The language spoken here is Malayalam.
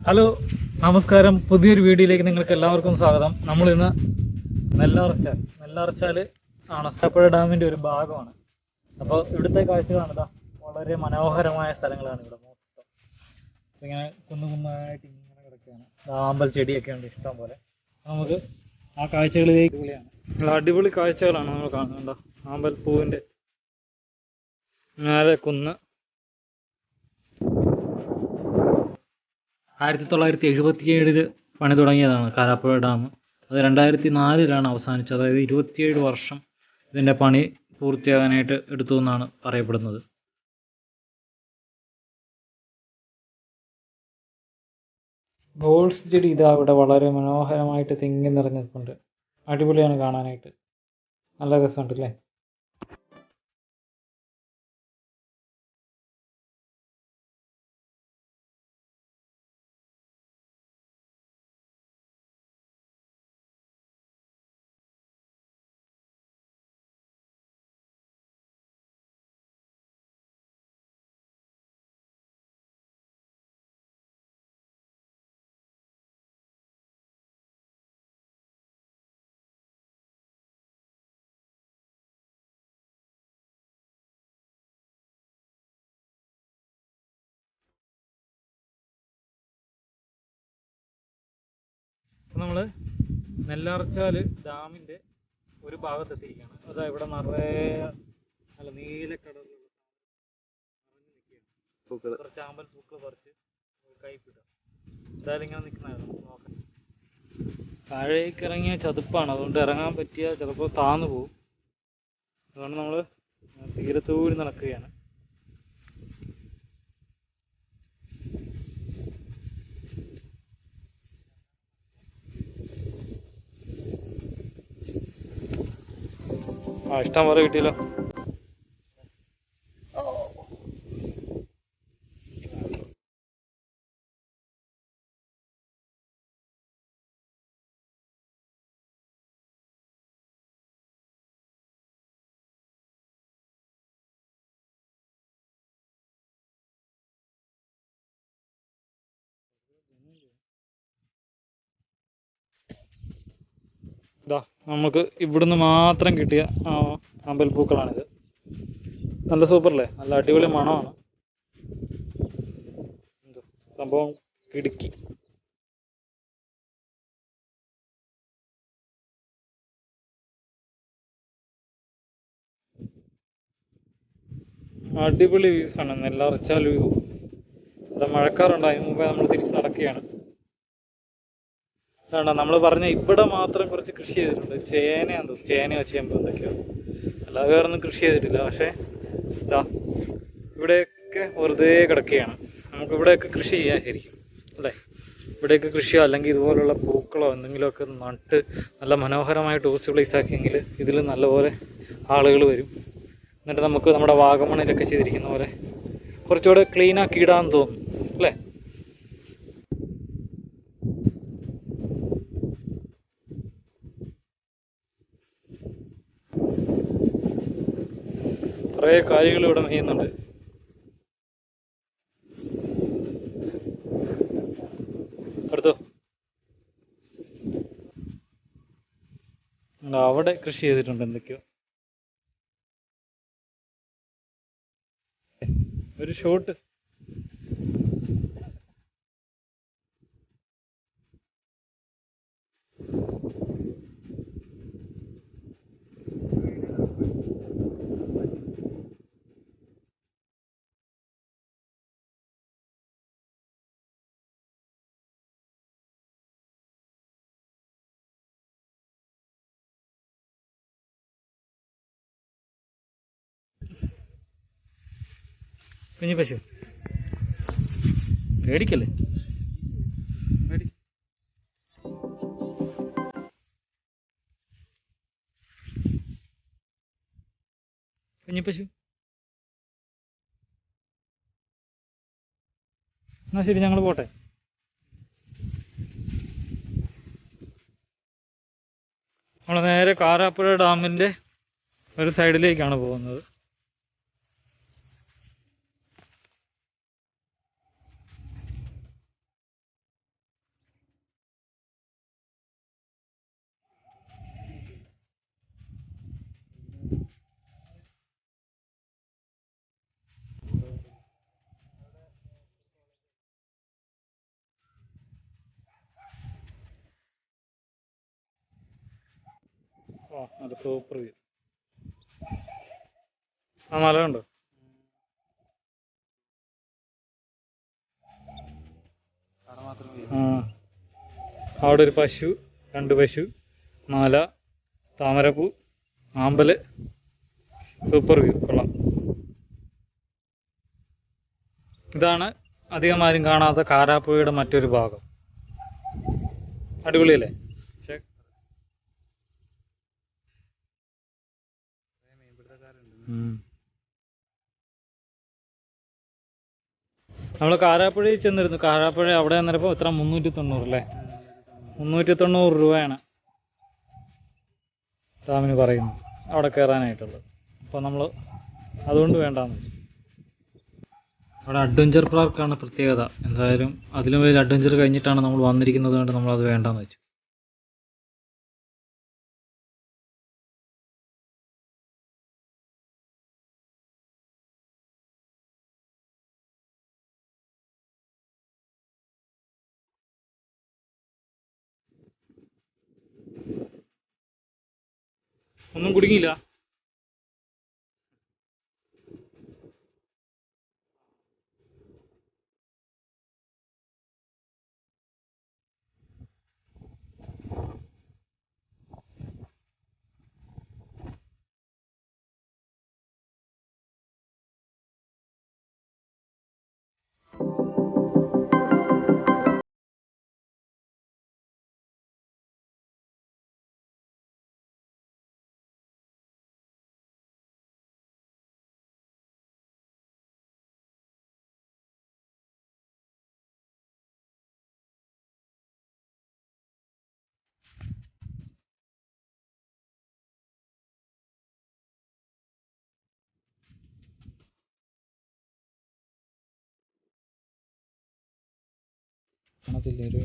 ഹലോ, നമസ്കാരം. പുതിയൊരു വീഡിയോയിലേക്ക് നിങ്ങൾക്ക് എല്ലാവർക്കും സ്വാഗതം. നമ്മളിന്ന് നെല്ലാർച്ചാൽ അണക്കപ്പുഴ ഡാമിൻ്റെ ഒരു ഭാഗമാണ്. അപ്പോൾ ഇവിടുത്തെ കാഴ്ചകളാണ് വളരെ മനോഹരമായ സ്ഥലങ്ങളാണ് ഇവിടെ മൊത്തം. ഇങ്ങനെ കുന്നുകുന്നായിട്ട് ഇങ്ങനെ കിടക്കുകയാണ്. ആമ്പൽ ചെടിയൊക്കെ ഉണ്ട് ഇഷ്ടം പോലെ. നമുക്ക് ആ കാഴ്ചകളിലേക്ക് അടിപൊളി കാഴ്ചകളാണ് നമ്മൾ കാണുന്നുണ്ടോ. ആമ്പൽ പൂവിൻ്റെ മേലെ കുന്ന്. 1977 പണി തുടങ്ങിയതാണ് കാരാപ്പുഴ ഡാം. അത് 2004 അവസാനിച്ചത്. അതായത് 27 വർഷം ഇതിൻ്റെ പണി പൂർത്തിയാകാനായിട്ട് എടുത്തു എന്നാണ് പറയപ്പെടുന്നത്. ഗോൾസ് ചെടി ഇതാ ഇവിടെ വളരെ മനോഹരമായിട്ട് തിങ്ങി നിറഞ്ഞിട്ടുണ്ട്. അടിപൊളിയാണ് കാണാനായിട്ട്, നല്ല രസമുണ്ട് അല്ലേ. നമ്മൾ നെല്ലാർച്ചാൽ ഡാമിൻ്റെ ഒരു ഭാഗത്തെത്തിയിരിക്കുകയാണ്. അതാ ഇവിടെ നിറയെ നല്ല നീല കളറിലുള്ള പൂക്കൾ, കുറച്ച് ആമ്പൽ പൂക്കൾ പറിച്ച് കൈപ്പിടാം. എന്തായാലും ഇങ്ങനെ നിൽക്കുന്നതായിരുന്നു, നോക്കാം. താഴേക്ക് ഇറങ്ങിയ ചതുപ്പാണ്, അതുകൊണ്ട് ഇറങ്ങാൻ പറ്റിയ ചിലപ്പോൾ താന്നു പോകും. അതുകൊണ്ട് നമ്മൾ തീരത്തൂരി നടക്കുകയാണ്. ഇഷ്ടം പോലെ കിട്ടിയല്ലോ. ഇതാ നമുക്ക് ഇവിടുന്ന് മാത്രം കിട്ടിയ അമ്പൽപ്പൂക്കളാണിത്. നല്ല സൂപ്പറല്ലേ, നല്ല അടിപൊളി മണമാണ്. സംഭവം ഇടുക്കി. അടിപൊളി വ്യൂസാണ് നെല്ലാർച്ചാൽ വ്യൂ. ഇവിടെ മഴക്കാറുണ്ടായി മുമ്പേ നമ്മൾ തിരിച്ച് നടക്കുകയാണ്. അതുകൊണ്ടാണ് നമ്മൾ പറഞ്ഞ ഇവിടെ മാത്രം കുറച്ച് കൃഷി ചെയ്തിട്ടുണ്ട്. ചേനയോ ചേമ്പോ എന്തൊക്കെയോ, അല്ലാതെ വേറൊന്നും കൃഷി ചെയ്തിട്ടില്ല. പക്ഷേ ഇതാ ഇവിടെയൊക്കെ വെറുതെ കിടക്കുകയാണ്. നമുക്കിവിടെയൊക്കെ കൃഷി ചെയ്യാൻ ശരിക്കും അല്ലേ. ഇവിടെയൊക്കെ കൃഷിയോ അല്ലെങ്കിൽ ഇതുപോലുള്ള പൂക്കളോ എന്തെങ്കിലുമൊക്കെ നട്ട് നല്ല മനോഹരമായ ടൂറിസ്റ്റ് പ്ലേസ് ആക്കിയെങ്കിൽ ഇതിൽ നല്ലപോലെ ആളുകൾ വരും. എന്നിട്ട് നമുക്ക് നമ്മുടെ വാഗമണിലൊക്കെ ചെയ്തിരിക്കുന്ന പോലെ കുറച്ചുകൂടെ ക്ലീനാക്കി ഇടാമെന്ന് തോന്നുന്നു അല്ലേ. കുറേ കാര്യങ്ങൾ ഇവിടെ ചെയ്യുന്നുണ്ട്. അടുത്തോ, അവിടെ കൃഷി ചെയ്തിട്ടുണ്ട് എന്തൊക്കെയോ. ഒരു ഷോട്ട് കുഞ്ഞി പശു പേടിക്കല്ലേ. കുഞ്ഞിപ്പശു, എന്നാൽ ശരി, ഞങ്ങൾ പോട്ടെ. നമ്മൾ നേരെ കാരാപ്പുഴ ഡാമിൻ്റെ ഒരു സൈഡിലേക്കാണ് പോകുന്നത്. ഓ നല്ല സൂപ്പർ വ്യൂ. ആ മല കണ്ടോ? ആ അവിടെ ഒരു പശു, 2 പശു, മല, താമരപ്പൂ, ആമ്പല്. സൂപ്പർ വ്യൂ, കൊള്ളാം. ഇതാണ് അധികം ആരും കാണാത്ത കാരാപ്പുഴയുടെ മറ്റൊരു ഭാഗം. അടിപൊളിയല്ലേ? പക്ഷെ നമ്മൾ കാരാപ്പുഴയിൽ ചെന്നിരുന്നു. കാരാപ്പുഴ അവിടെ വന്നപ്പോൾ എത്ര, 390 അല്ലേ? 390 രൂപയാണ് ഡാമിന് പറയുന്നത് അവിടെ കയറാനായിട്ടുള്ളത്. അപ്പോൾ നമ്മൾ അതുകൊണ്ട് വേണ്ടാന്ന് വെച്ചു. അവിടെ അഡ്വഞ്ചർ പാർക്കാണ് പ്രത്യേകത. എന്തായാലും അതിലും വലിയ അഡ്വഞ്ചർ കഴിഞ്ഞിട്ടാണ് നമ്മൾ വന്നിരിക്കുന്നത് കൊണ്ട് നമ്മളത് വേണ്ടാന്ന് വെച്ചു. ഒന്നും കുടുങ്ങിയില്ല. കാണത്തില്ല, ഒരു